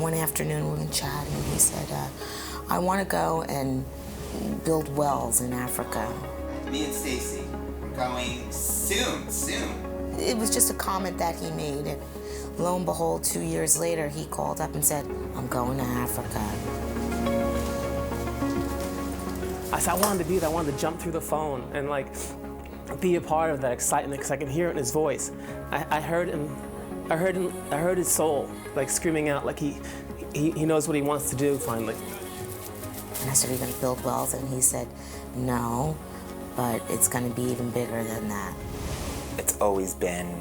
one afternoon we were chatting, and he said, I want to go and build wells in Africa. Me and Stacey, we're going soon. It was just a comment that he made, and lo and behold, 2 years later, he called up and said, I'm going to Africa. I said I wanted to do that. I wanted to jump through the phone and like be a part of that excitement because I could hear it in his voice. I heard him. I heard his soul like screaming out, like he knows what he wants to do finally. And I said, are you going to build wells? And he said, no, but it's going to be even bigger than that. It's always been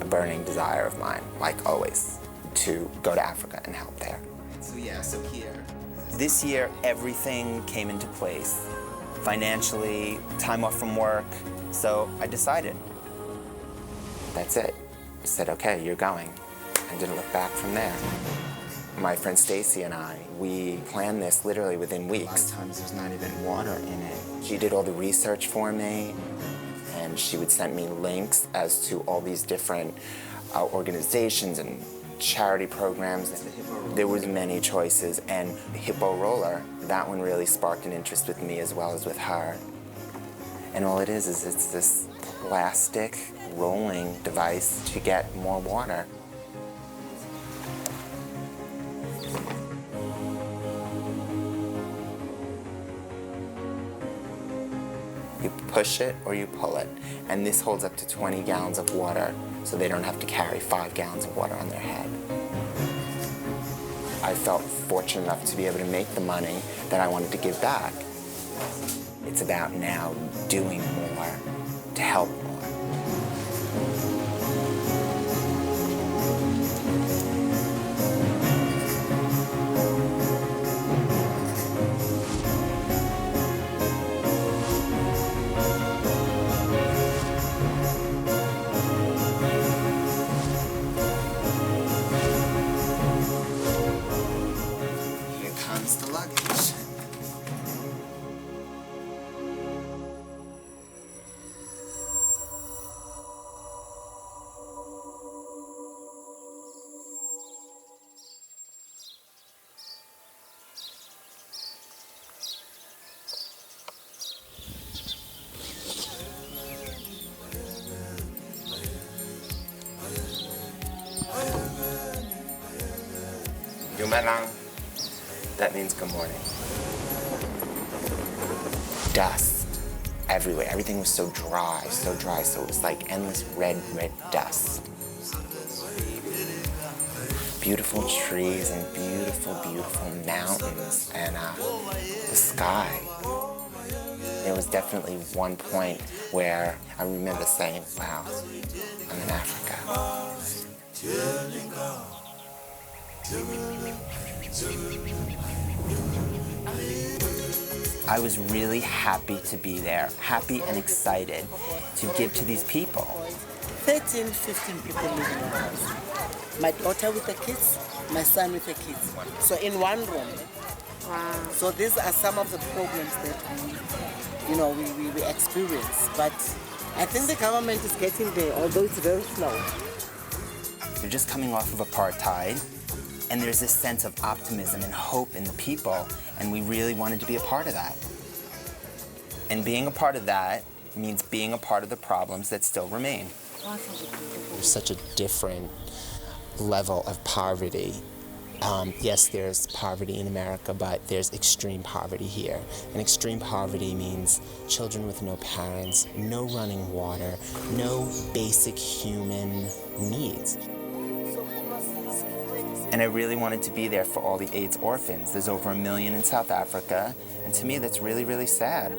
a burning desire of mine, like always, to go to Africa and help there. So here. This year, everything came into place. Financially, time off from work, so I decided. That's it. I said, okay, you're going, and didn't look back from there. My friend Stacey and I, we planned this literally within weeks. A lot of times there's not even water in it. She did all the research for me, and she would send me links as to all these different organizations and charity programs. There was many choices, and the hippo roller, that one really sparked an interest with me as well as with her. And all it is it's this plastic rolling device to get more water. You push it or you pull it, and this holds up to 20 gallons of water, so they don't have to carry 5 gallons of water on their head. I felt fortunate enough to be able to make the money that I wanted to give back. It's about now doing more to help more. The luggage. Yumelang. That means good morning. Dust everywhere. Everything was so dry, so it was like endless red dust. Beautiful trees and beautiful mountains and the sky. There was definitely one point where I remember saying, wow, I'm in Africa. I was really happy to be there, happy and excited to give to these people. 13, 15 people live in the house. My daughter with the kids, my son with the kids. So in one room. Wow. So these are some of the problems that we experience. But I think the government is getting there, although it's very slow. They're just coming off of apartheid, and there's this sense of optimism and hope in the people, and we really wanted to be a part of that. And being a part of that means being a part of the problems that still remain. There's such a different level of poverty. Yes, there's poverty in America, but there's extreme poverty here. And extreme poverty means children with no parents, no running water, no basic human needs. And I really wanted to be there for all the AIDS orphans. There's over 1 million in South Africa, and to me that's really, really sad.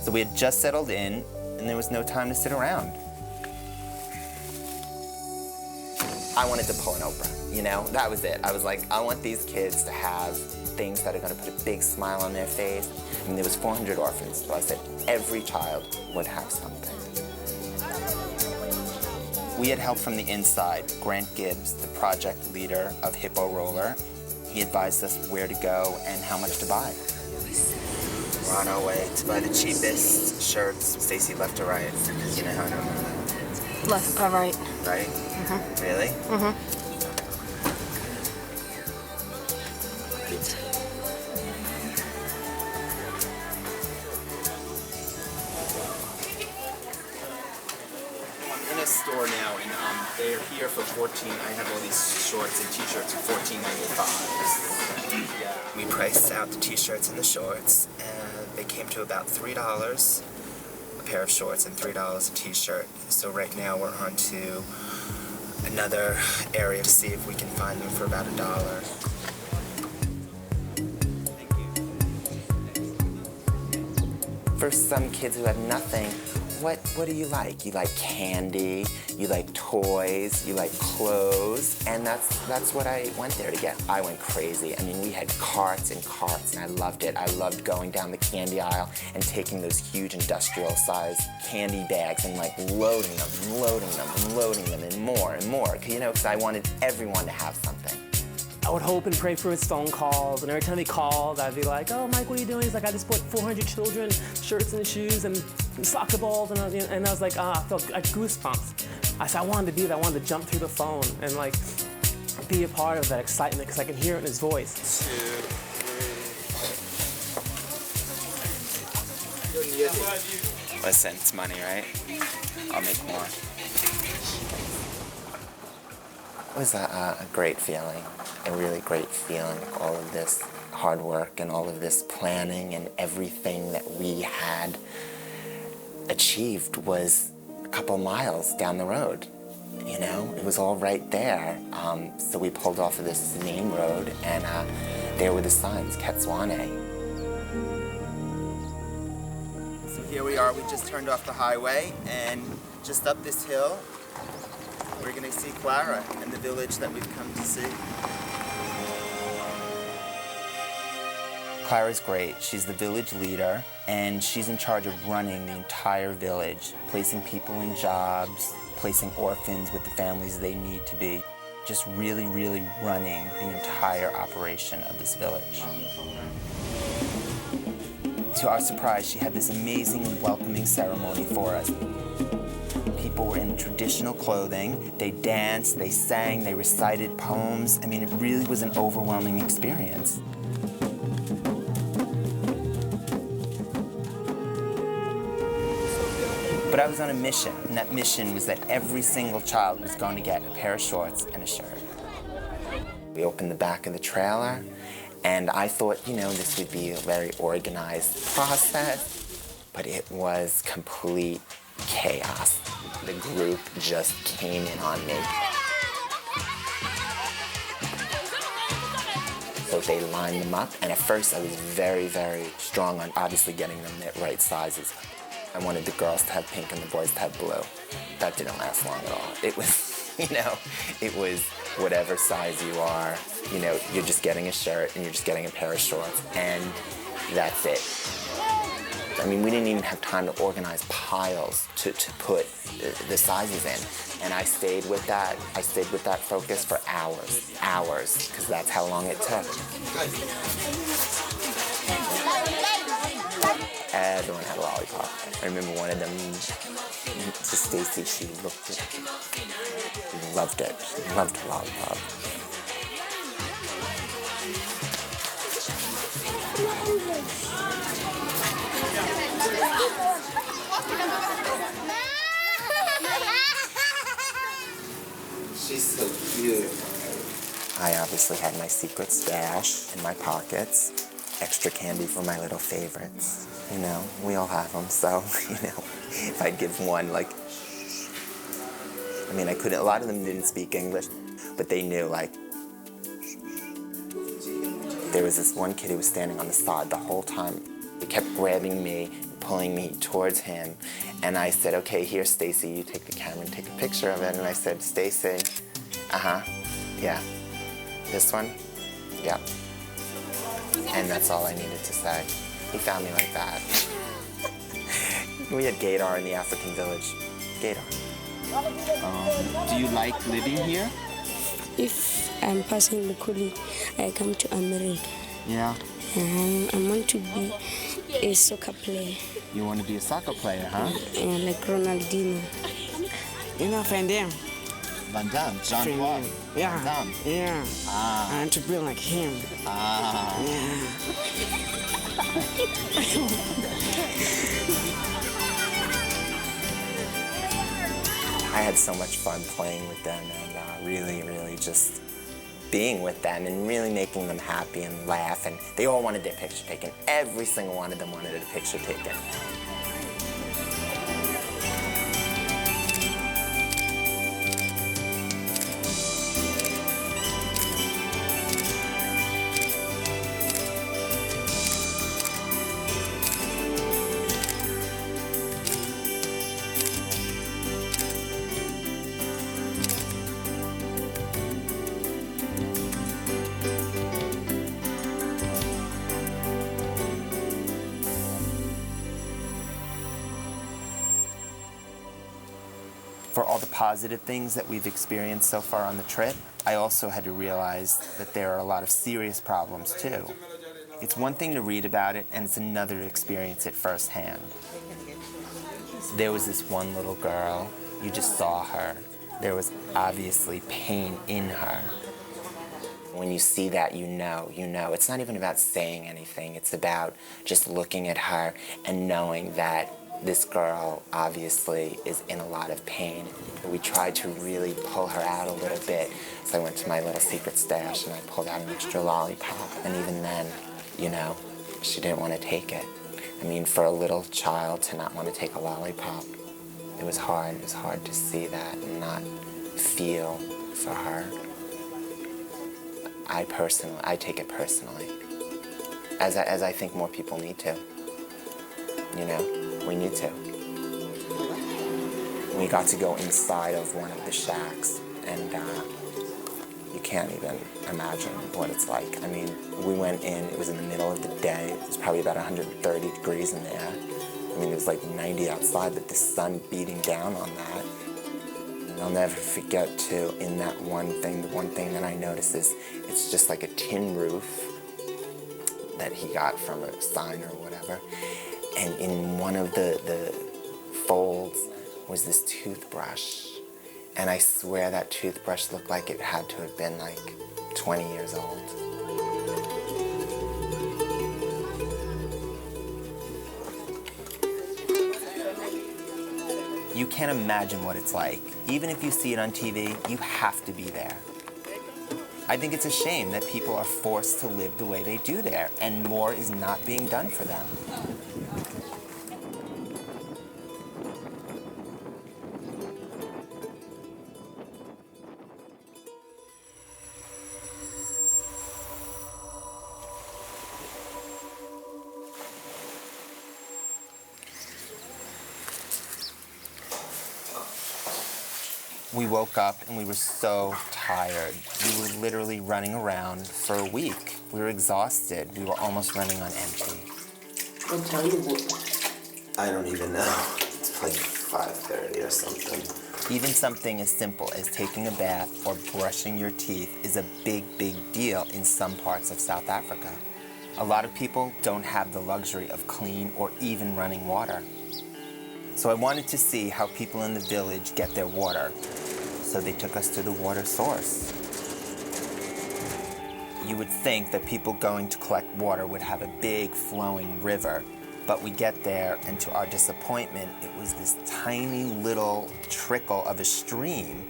So we had just settled in, and there was no time to sit around. I wanted to pull an Oprah, you know? That was it. I was like, I want these kids to have things that are gonna put a big smile on their face. And there was 400 orphans, so I said every child would have something. We had help from the inside. Grant Gibbs, the project leader of Hippo Roller, he advised us where to go and how much to buy. We're on our way to buy the cheapest shirts. Stacey left to right. You know how I know. Left, right. Right? Mm-hmm. Really? Mm-hmm. In a store now, and they're here for $14. I have all these shorts and t-shirts for $14.95. Yeah. We priced out the t-shirts and the shorts, and they came to about $3 a pair of shorts and $3 a t-shirt. So right now we're on to another area to see if we can find them for about $1. For some kids who have nothing, what do you like? You like candy, you like toys, you like clothes, and that's what I went there to get. I went crazy. I mean, we had carts and carts, and I loved it. I loved going down the candy aisle and taking those huge industrial-sized candy bags and like loading them and loading them and loading them and more, you know, because I wanted everyone to have something. I would hope and pray for his phone calls, and every time he called, I'd be like, "Oh, Mike, what are you doing?" He's like, "I just bought 400 children shirts and shoes and soccer balls," and I was like, I felt like goosebumps. I said, I wanted to be there. I wanted to jump through the phone and like be a part of that excitement because I can hear it in his voice. 2, 3. Listen, it's money, right? I'll make more. It was a great feeling, a really great feeling. All of this hard work and all of this planning and everything that we had achieved was a couple miles down the road. You know, it was all right there. So we pulled off of this main road, and there were the signs, Ketswane. So here we are. We just turned off the highway, and just up this hill, we're going to see Clara and the village that we've come to see. Clara's great. She's the village leader, and she's in charge of running the entire village, placing people in jobs, placing orphans with the families they need to be, just really, really running the entire operation of this village. To our surprise, she had this amazing welcoming ceremony for us. People were in traditional clothing. They danced, they sang, they recited poems. I mean, it really was an overwhelming experience. But I was on a mission, and that mission was that every single child was going to get a pair of shorts and a shirt. We opened the back of the trailer, and I thought, you know, this would be a very organized process, but it was complete chaos. The group just came in on me. So they lined them up, and at first I was very, very strong on obviously getting them the right sizes. I wanted the girls to have pink and the boys to have blue. That didn't last long at all. It was, you know, it was whatever size you are, you know, you're just getting a shirt and you're just getting a pair of shorts, and that's it. I mean, we didn't even have time to organize piles to put the sizes in. And I stayed with that focus for hours, because that's how long it took. Everyone had a lollipop. I remember one of them, to Stacey, she loved it. She loved her lollipop. She's so cute. I obviously had my secret stash in my pockets. Extra candy for my little favorites. You know, we all have them, so, you know, if I give one, like, I mean, I couldn't, a lot of them didn't speak English, but they knew, like, there was this one kid who was standing on the side the whole time. He kept grabbing me, pulling me towards him, and I said, okay, here, Stacey, you take the camera and take a picture of it, and I said, Stacey, yeah, this one, yeah. And that's all I needed to say. He found me like that. We had Gaydar in the African village. Gaydar. Do you like living here? If I'm passing the coulee, I come to America. Yeah. I want to be a soccer player. You want to be a soccer player, huh? Like Ronaldinho. You know Van Damme? Van Damme, Jean-Claude. Yeah. Van Damme. Yeah. Ah. I want to be like him. Ah. Yeah. I had so much fun playing with them and really, really just being with them and really making them happy and laugh. And they all wanted their picture taken. Every single one of them wanted a picture taken. For all the positive things that we've experienced so far on the trip, I also had to realize that there are a lot of serious problems too. It's one thing to read about it, and it's another to experience it firsthand. There was this one little girl, you just saw her. There was obviously pain in her. When you see that, you know. It's not even about saying anything, it's about just looking at her and knowing that this girl obviously is in a lot of pain. We tried to really pull her out a little bit. So I went to my little secret stash and I pulled out an extra lollipop. And even then, she didn't want to take it. I mean, for a little child to not want to take a lollipop, it was hard. It was hard to see that and not feel for her. I take it personally, as I think more people need to. We need to. We got to go inside of one of the shacks, and you can't even imagine what it's like. I mean, we went in, it was in the middle of the day, it was probably about 130 degrees in there. I mean, it was like 90 outside, but the sun beating down on that. And I'll never forget, too, in that the one thing that I noticed is it's just like a tin roof that he got from a sign or whatever. And in one of the folds was this toothbrush. And I swear that toothbrush looked like it had to have been like 20 years old. You can't imagine what it's like. Even if you see it on TV, you have to be there. I think it's a shame that people are forced to live the way they do there, and more is not being done for them. We woke up and we were so tired. We were literally running around for a week. We were exhausted. We were almost running on empty. What time is it? I don't even know. It's like 5:30 or something. Even something as simple as taking a bath or brushing your teeth is a big, big deal in some parts of South Africa. A lot of people don't have the luxury of clean or even running water. So I wanted to see how people in the village get their water. So they took us to the water source. You would think that people going to collect water would have a big flowing river, but we get there and to our disappointment, it was this tiny little trickle of a stream.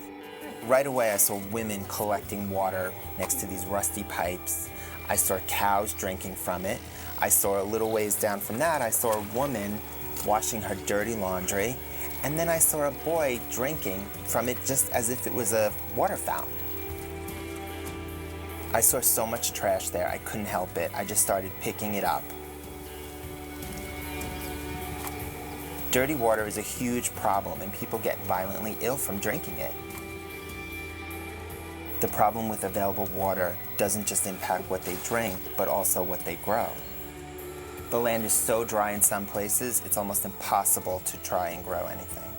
Right away I saw women collecting water next to these rusty pipes. I saw cows drinking from it. I saw a little ways down from that, I saw a woman washing her dirty laundry. And then I saw a boy drinking from it just as if it was a water fountain. I saw so much trash there, I couldn't help it. I just started picking it up. Dirty water is a huge problem and people get violently ill from drinking it. The problem with available water doesn't just impact what they drink, but also what they grow. The land is so dry in some places, it's almost impossible to try and grow anything.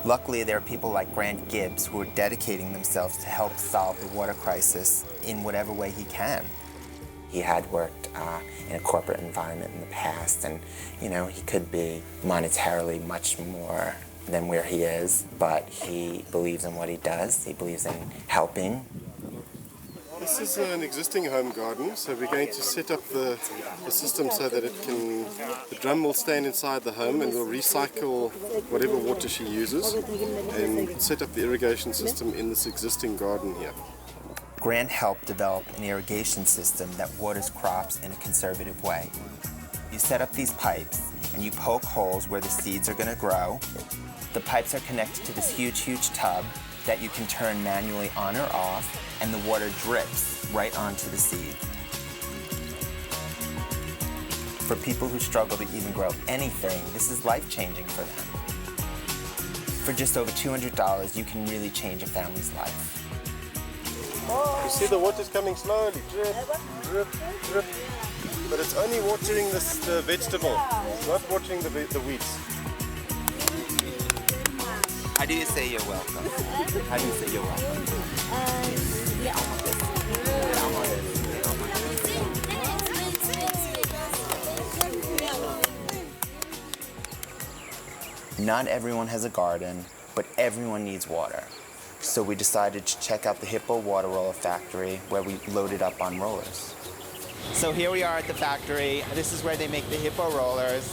Luckily, there are people like Grant Gibbs who are dedicating themselves to help solve the water crisis in whatever way he can. He had worked in a corporate environment in the past, and he could be monetarily much more than where he is, but he believes in what he does. He believes in helping. This is an existing home garden, so we're going to set up the system so that the drum will stand inside the home and will recycle whatever water she uses and set up the irrigation system in this existing garden here. Grant helped develop an irrigation system that waters crops in a conservative way. You set up these pipes and you poke holes where the seeds are going to grow. The pipes are connected to this huge tub that you can turn manually on or off, and the water drips right onto the seed. For people who struggle to even grow anything, this is life-changing for them. For just over $200, you can really change a family's life. You see the water's coming slowly, drip, drip, drip. But it's only watering the vegetable, it's not watering the weeds. How do you say you're welcome? How do you say you're welcome? Not everyone has a garden, but everyone needs water. So we decided to check out the Hippo water roller factory where we loaded up on rollers. So here we are at the factory. This is where they make the Hippo rollers.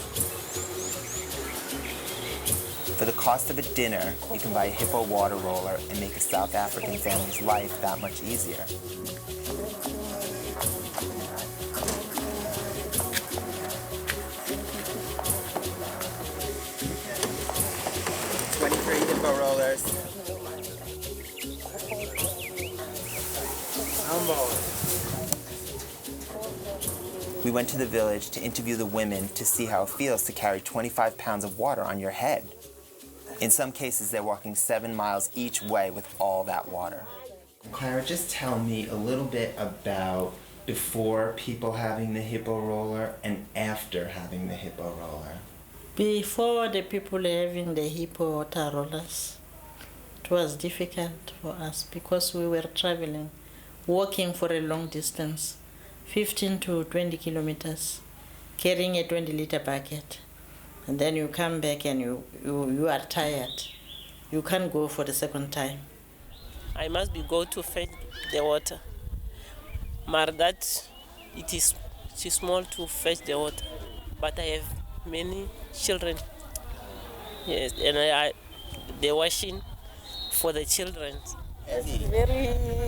For the cost of a dinner, you can buy a Hippo water roller and make a South African family's life that much easier. Hippo rollers. We went to the village to interview the women to see how it feels to carry 25 pounds of water on your head. In some cases, they're walking 7 miles each way with all that water. Clara, just tell me a little bit about before people having the Hippo roller and after having the Hippo roller. Before the people having the Hippo water rollers, it was difficult for us because we were traveling, walking for a long distance, 15 to 20 kilometers, carrying a 20-liter bucket. And then you come back and you are tired. You can't go for the second time. I must go to fetch the water. But that it is too small to fetch the water. But I have many children. Yes, and they're washing for the children. I'm very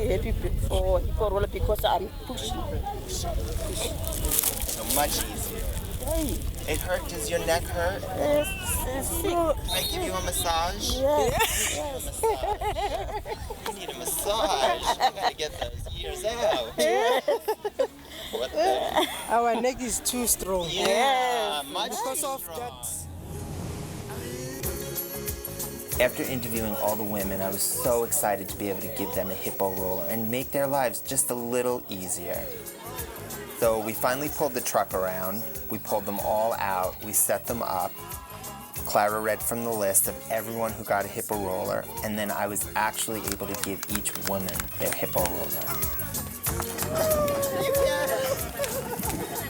happy for Hippo roller because I'm pushing. So much easier. Hey. It hurt? Does your neck hurt? Yes, it's sick. Can I give you a massage? Yes. You need a massage. I gotta get those ears out. What the? Our neck is too strong. Yeah, much because too of strong. that. After interviewing all the women, I was so excited to be able to give them a Hippo roller and make their lives just a little easier. So we finally pulled the truck around, we pulled them all out, we set them up. Clara read from the list of everyone who got a Hippo roller, and then I was actually able to give each woman their Hippo roller.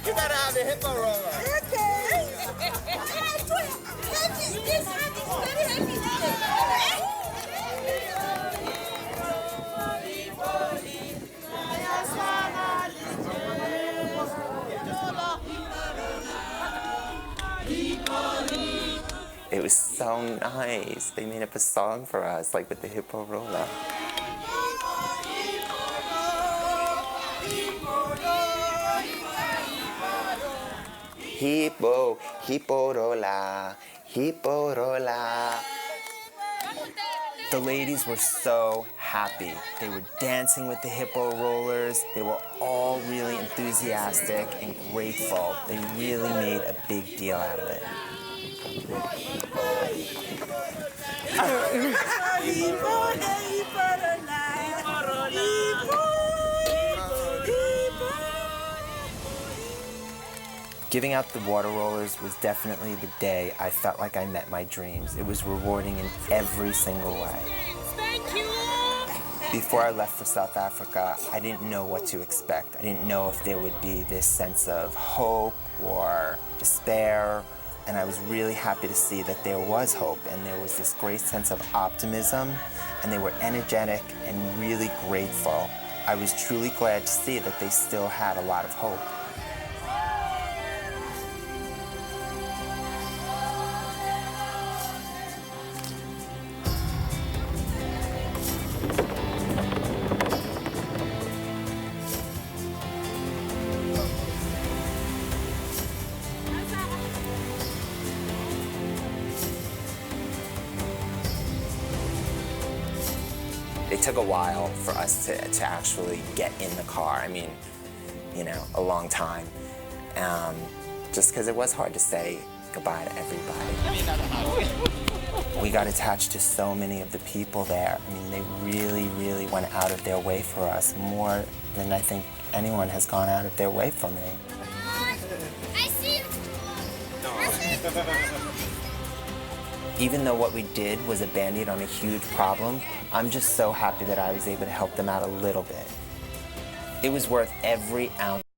You gotta have the Hippo roller. It was so nice. They made up a song for us, like with the Hippo roller. Hippo, hippo rolla, hippo rolla. The ladies were so happy. They were dancing with the Hippo rollers. They were all really enthusiastic and grateful. They really made a big deal out of it. Giving out the water rollers was definitely the day I felt like I met my dreams. It was rewarding in every single way. Thank you. Before I left for South Africa, I didn't know what to expect. I didn't know if there would be this sense of hope or despair. And I was really happy to see that there was hope and there was this great sense of optimism, and they were energetic and really grateful. I was truly glad to see that they still had a lot of hope. It took a while for us to actually get in the car. I mean, you know, a long time. Just because it was hard to say goodbye to everybody. We got attached to so many of the people there. I mean, they really, really went out of their way for us, more than I think anyone has gone out of their way for me. I see you. Even though what we did was a Band-Aid on a huge problem, I'm just so happy that I was able to help them out a little bit. It was worth every ounce.